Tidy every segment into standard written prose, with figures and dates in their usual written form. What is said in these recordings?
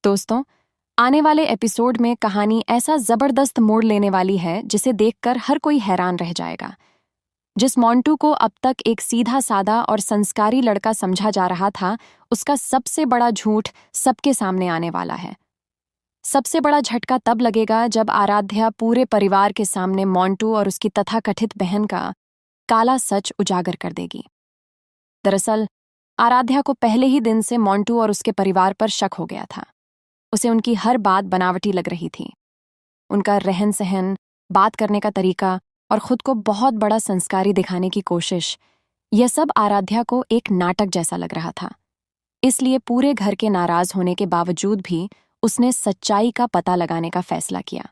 दोस्तों, आने वाले एपिसोड में कहानी ऐसा जबरदस्त मोड़ लेने वाली है जिसे देखकर हर कोई हैरान रह जाएगा। जिस मोंटू को अब तक एक सीधा सादा और संस्कारी लड़का समझा जा रहा था, उसका सबसे बड़ा झूठ सबके सामने आने वाला है। सबसे बड़ा झटका तब लगेगा जब आराध्या पूरे परिवार के सामने मोंटू और उसकी तथाकथित बहन का काला सच उजागर कर देगी। दरअसल आराध्या को पहले ही दिन से मोंटू और उसके परिवार पर शक हो गया था। उसे उनकी हर बात बनावटी लग रही थी। उनका रहन सहन, बात करने का तरीका और खुद को बहुत बड़ा संस्कारी दिखाने की कोशिश, यह सब आराध्या को एक नाटक जैसा लग रहा था। इसलिए पूरे घर के नाराज होने के बावजूद भी उसने सच्चाई का पता लगाने का फैसला किया।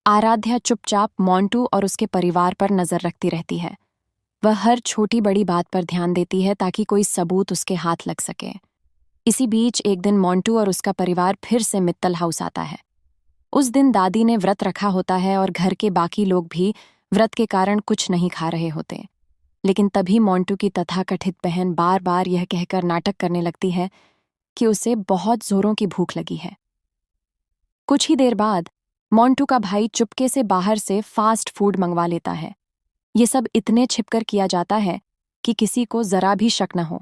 आराध्या चुपचाप मोंटू और उसके परिवार पर नजर रखती रहती है। वह हर छोटी बड़ी बात पर ध्यान देती है ताकि कोई सबूत उसके हाथ लग सके। इसी बीच एक दिन मोंटू और उसका परिवार फिर से मित्तल हाउस आता है। उस दिन दादी ने व्रत रखा होता है और घर के बाकी लोग भी व्रत के कारण कुछ नहीं खा रहे होते। लेकिन तभी मोंटू की तथाकथित बहन बार बार यह कहकर नाटक करने लगती है कि उसे बहुत जोरों की भूख लगी है। कुछ ही देर बाद मोंटू का भाई चुपके से बाहर से फास्ट फूड मंगवा लेता है। ये सब इतने छिपकर किया जाता है कि किसी को जरा भी शक न हो।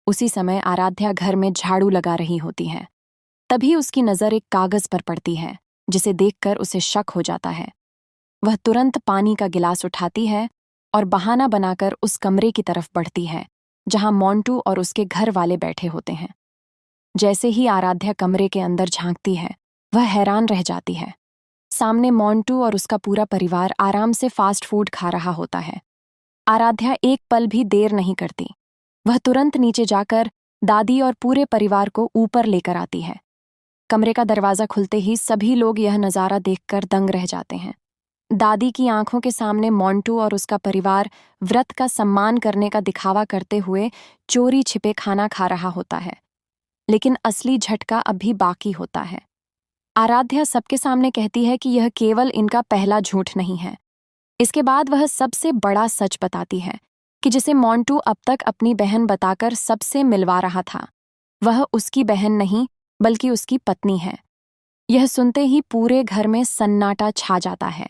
उसी समय आराध्या घर में झाड़ू लगा रही होती है। तभी उसकी नजर एक कागज पर पड़ती है, जिसे देखकर उसे शक हो जाता है। वह तुरंत पानी का गिलास उठाती है और बहाना बनाकर उस कमरे की तरफ बढ़ती है जहां मोंटू और उसके घर वाले बैठे होते हैं। जैसे ही आराध्या कमरे के अंदर झांकती है, वह हैरान रह जाती है। सामने मोंटू और उसका पूरा परिवार आराम से फास्ट फूड खा रहा होता है। आराध्या एक पल भी देर नहीं करती। वह तुरंत नीचे जाकर दादी और पूरे परिवार को ऊपर लेकर आती है। कमरे का दरवाजा खुलते ही सभी लोग यह नज़ारा देखकर दंग रह जाते हैं। दादी की आंखों के सामने मोंटू और उसका परिवार व्रत का सम्मान करने का दिखावा करते हुए चोरी छिपे खाना खा रहा होता है। लेकिन असली झटका अभी बाकी होता है। आराध्या सबके सामने कहती है कि यह केवल इनका पहला झूठ नहीं है। इसके बाद वह सबसे बड़ा सच बताती है कि जिसे मोंटू अब तक अपनी बहन बताकर सबसे मिलवा रहा था, वह उसकी बहन नहीं बल्कि उसकी पत्नी है। यह सुनते ही पूरे घर में सन्नाटा छा जाता है।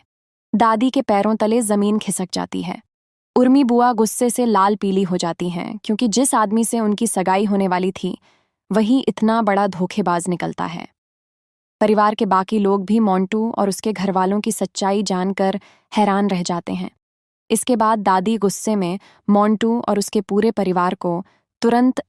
दादी के पैरों तले जमीन खिसक जाती है। उर्मी बुआ गुस्से से लाल पीली हो जाती हैं क्योंकि जिस आदमी से उनकी सगाई होने वाली थी, वही इतना बड़ा धोखेबाज निकलता है। परिवार के बाकी लोग भी मोंटू और उसके घरवालों की सच्चाई जानकर हैरान रह जाते हैं। इसके बाद दादी गुस्से में मोंटू और उसके पूरे परिवार को तुरंत